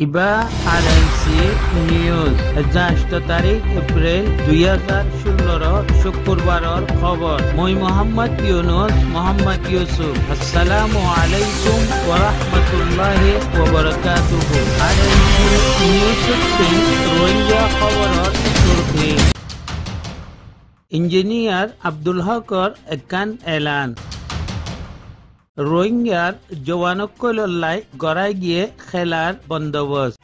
ইবা RNC news 8 তারিখ April 2016 শুক্রবারের খবর। মই মোহাম্মদ ইউনুস মোহাম্মদ ইউসুফ। আসসালামু আলাইকুম ওয়া রাহমাতুল্লাহি ওয়া বারাকাতুহু। আরএনসি নিউজ রোহিঙ্গা খবরের সুরখি। ইঞ্জিনিয়ার আব্দুল হকর একান এলান। রোহিঙ্গার জওয়ানকলল্লাই গড়াই গিয়ে খেলার বন্দোবস্ত।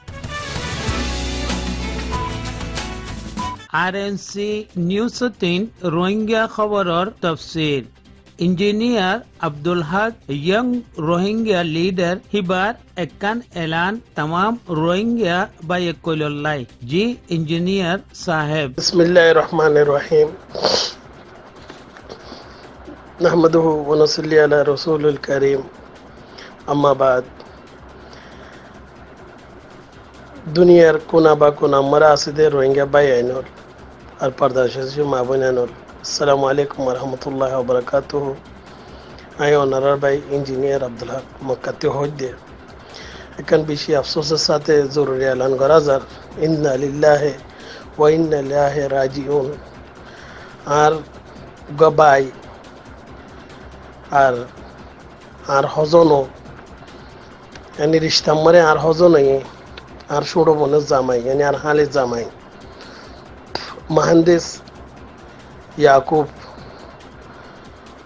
আরএনসি নিউজ 3 রোহিঙ্গা খবরের তফসিল। ইঞ্জিনিয়ার আব্দুল হক ইয়ং রোহিঙ্গা লিডার হিবার একান এলান तमाम রোহিঙ্গা বাইকলল্লাই। জি ইঞ্জিনিয়ার সাহেব। বিসমিল্লাহির রহমানির রহিম। নাহমাদুহু ওয়া নুসাল্লি আলা রাসূলিল কারীম। আম্মা বাদ। দুনিয়ার কোনা বা কোনা মারা আসিদে রোহিঙ্গা বাই আইনর আর পর্দাশে মা বোনানর আসসালামু আলাইকুম ওয়া রাহমাতুল্লাহি ওয়া বারাকাতুহু। আই অনারার ভাই ইঞ্জিনিয়ার আব্দুল হক মক্কাতে হজ্জে এখন বেশি আফসোসের সাথে জরুরি এলান করা যার ইন্না লিল্লাহি ওয়া ইন্না ইলাইহি রাজিউন। আর গবাই আর হজনও এনি রিশতাম মরে আর হজনই আর ছোট বোনের জামাই এনি আর হালের জামাই মহান্দিস ইয়াকুব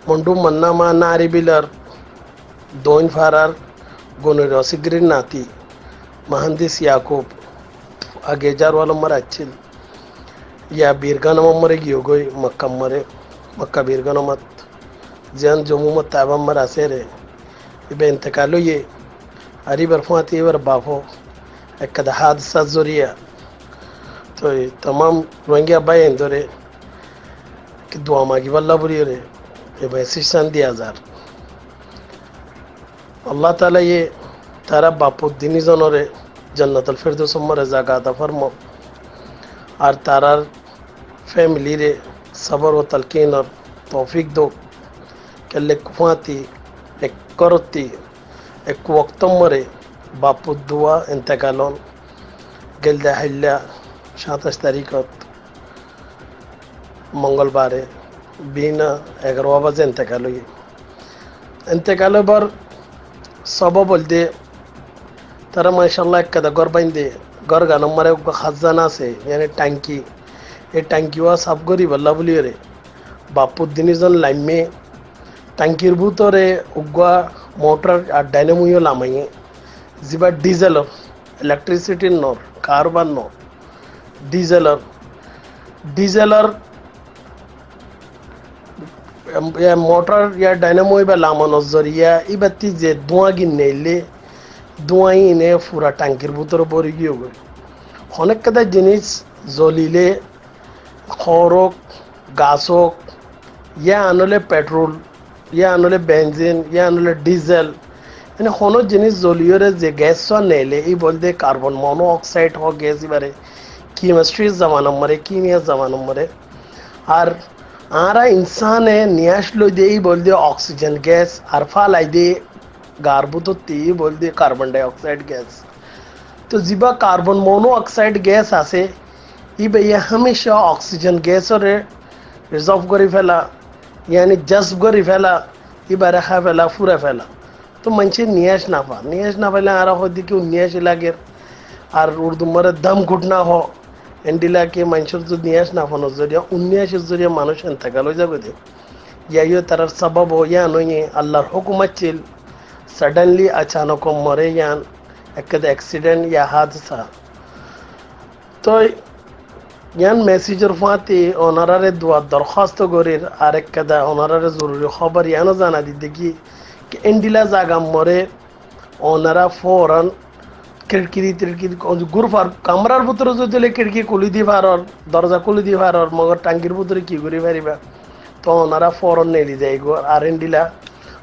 মন্ডু মান্নামা নারী বিলার দোন ফারার গনের অসিগ্রির নাতি মহান্দিস ইয়াকুব আগে যার ওয়ালা মারাচ্ছিল ইয়া বীরগানম মরে গিয়ে গই মক্কা মরে মক্কা বীরগানমত जियान जम्मू ताबम मर आसे रे इबे इंतकालो ये अरी बरफाती वर बाफो एक कदा हादसा जोरिया तो तमाम रोहिंग्या बाय इंदोरे कि दुआ मांगी वल्ला बुरी रे ये मैसेज दिया जार अल्लाह ताला ये तारा बापू दिनी जनोरे जन्नतुल फिरदौस मर जागाता फरमो और तारा फैमिली रे सबर व तलकीन और तौफीक दो কেলে কুফাতি এক করতি এক ওয়াক্ত মরে বাপু দুয়া ইন্তেকালন গেলদা হাইল্লা 27 তারিখত মঙ্গলবারে বিনা 11 বাজে ইন্তেকাল বার সব বলতে তারা মাশাআল্লাহ একটা ঘর বাইন্দে ঘর গান মরে খাজানা আছে মানে ট্যাঙ্কি এই ট্যাঙ্কিওয়া সাফ করি বল্লা বলি রে বাপু দিনজন লাইমে ট্যাঙ্কির ভিতরে উগা মোটর আর ডাইনামোও লামাইয়ে যিবা ডিজেলর ইলেকট্রিসিটির নর কারবার ন ডিজেলর মোটর ইয়া ডাইনামো বা লামানোর জরিয়া ইবাতি যে ধোঁয়া গিন নেইলে ধোঁয়াই এনে পুরা ট্যাঙ্কির ভিতরে ভরে গিয়ে গই অনেক কথা জিনিস জ্বলিলে খরক গাছ হোক ইয়া আনলে পেট্রোল ইয়া আনলে বেঞ্জিন ইয়া আনলে ডিজেল মানে কোনো জিনিস জ্বলিয়রে যে গ্যাস নেলে এই বলতে কার্বন মনো অক্সাইড হোক গ্যাস এবারে কেমিস্ট্রির জামানো মরে কিমিয়ার জামানো মরে আর আরা ইনসানে নিয়ে আসলো দিয়ে এই বলতে অক্সিজেন গ্যাস আর ফালাই দিয়ে গার্বুতী বলতে কার্বন ডাই অক্সাইড গ্যাস তো যিবা কার্বন মনো অক্সাইড গ্যাস আছে ই ভাইয়া হামেশা অক্সিজেন গ্যাসরে রিজার্ভ করে ফেলা यानी जज्ब करी फैला इबारे खा फैला फुरा फैला तो मंचे नियाश ना फैला आ रहा हो दी कि नियाश लागे और उर्दू मरे दम घुटना हो एंडिला के मंचर तो नियाश ना फनो जरिया उन्याश जरिया मानुष इंतकाल जागो दे या यो तरह सबब हो या नहीं अल्लाह हुकूमत चिल सडनली अचानक मरे या एक एक्सीडेंट या हादसा तो ইয়ান মেসেজের ফাতে ওনারারে দোয়া দরখাস্ত করির আরেক কাদা ওনারারে জরুরি খবর ইয়ানো জানা দিতে কি এন্ডিলা জাগা মরে ওনারা ফৌরান খিড়কি গুরফার কামরার ভিতরে যদি খিড়কি খুলি দি পারর দরজা খুলি দি পারর মগর টাঙ্কির ভিতরে কি করি পারিবা তো ওনারা ফৌরান নেলি যাই গো আর এন্ডিলা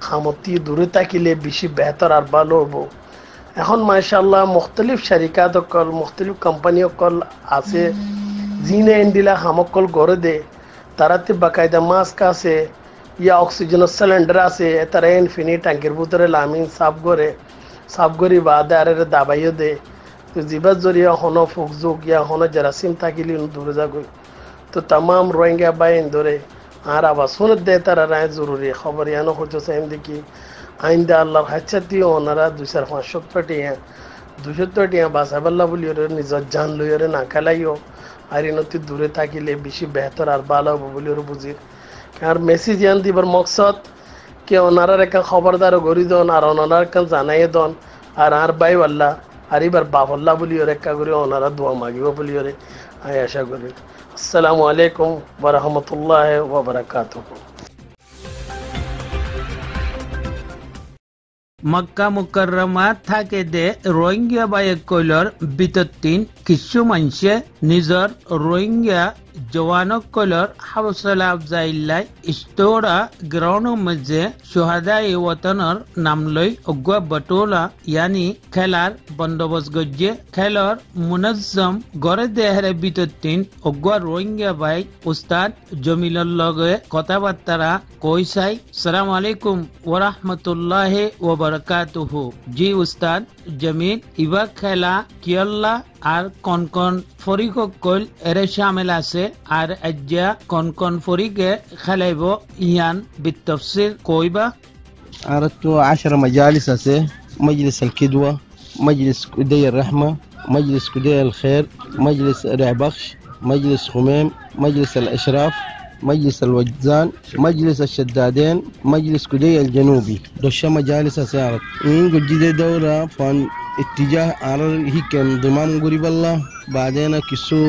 খামতি দূরে তাকিলে বেশি বেহতর আর ভালো হবো এখন মাশাআল্লাহ মুখতলিফ শরিকাত কল মুখতলিফ কোম্পানি কল আছে জিনে এন্ডিলা হামকল গড়ে দে তারাতে বাকায়দা মাস্ক আছে ইয়া অক্সিজেনের সিলিন্ডার আছে তারা ইনফিনি ট্যাঙ্কের ভিতরে লামিন সাফ করে বাদে আরে দাবাইও দে জিবার জরিয়া হনো ফুকজুক ইয়া হনো জারাসিম থাকিলি দূরে যাগই তো তামাম রোহিঙ্গা বাইন ধরে আর আবার শুনে দেয় তারা রায় জরুরি খবর ইয়ানো হচ্ছে সেম দেখি আইন্দা আল্লাহর হাচ্ছাতি ওনারা 200-500 টিয়া 200 টিয়া বাসাবাল্লা বলি ওরে নিজের জান লই ওরে না খেলাইও আর ইনতি দূরে থাকিলে বেশি বেহতর আর ভালো হবো বলি ওরে বুঝির আর মেসেজ ইয়ান দিবার মকসদ কে ওনারার একটা খবরদার গড়ি দন আর ওনার একটা জানাই দন আর বাই আল্লাহ আর এবার বাবল্লা বলি ওরে একটা করে ওনারা দোয়া মাগিব বলি ওরে আমি আশা করি আসসালামু আলাইকুম ওয়া রাহমাতুল্লাহি ওয়া বারাকাতুহু মক্কা মুকাররমা থাকে দে রোহিঙ্গা বায়ে কইলর বিতত্তিন কিছু মানুষে নিজর রোহিঙ্গা জওয়ানক কইলর হাউসলা আফজাইল্লাই ইস্তোরা গ্রাউন্ডের মধ্যে সোহাদাই ওয়াতনর নাম লই অগুয়া বটোলা ইয়ানি খেলার বন্দোবস্ত গজ্জে খেলর মুনজ্জম গড়ে দেহের বিতত্তিন অগুয়া রোহিঙ্গা বাই উস্তাদ জমিলর লগে কথাবার্তারা কইসাই সালাম আলাইকুম ওয়া রাহমাতুল্লাহি ওয়া বারাকাতুহু জি উস্তাদ জমিল ইবা খেলা কিয়াল্লা আর কোন কোন ফরিক কল এর শামিল আছে আর আজ্জা কোন কোন ফরিকে খেলাইব ইয়ান বিতফসির কইবা أردت 10 مجالس هسه مجلس الكدوة مجلس كدي الرحمة مجلس كدي الخير مجلس رعبخش مجلس خميم مجلس الإشراف مجلس الوجزان مجلس الشدادين مجلس كدي الجنوبي دوشة مجالس هسه عرض إن قد دورة فان اتجاه على هيك انضمام قريب الله بعدين كسو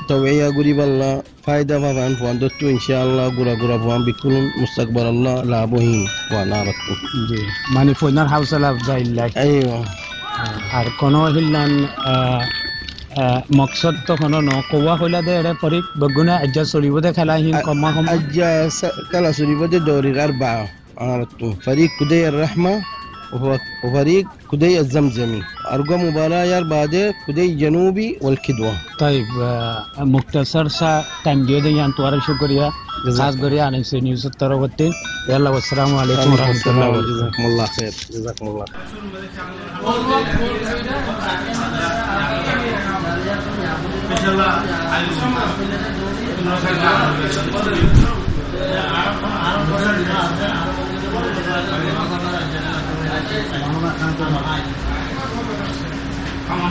توعية قريب الله فايدة فان فان دوتو إن شاء الله قرا فان بيكون مستقبل الله لابوهين فان عرضتو জি মানে ফোনার হাউসলা আফজাইল্লাই أيوة আর কোন হিল্লান মকসদ তো কোন ন কোয়া হইলা দে এর পরি বগুনা আজ্জা সরিবদে খেলা হিন কমা কম أجا كلا سوري دوري الأربعة عرضتو فريق كدي الرحمة وفريق كدي الزمزمي أرقى مباراة يار بعد كدي جنوبي والكدوة طيب مختصر سا टाइम दिए दे यान तुम्हारा शुक्रिया खास करिए आने से न्यूज़ तरफ होते यल्ला अस्सलाम वालेकुम रहमतुल्लाह جزاكم الله خير جزاكم الله Kamu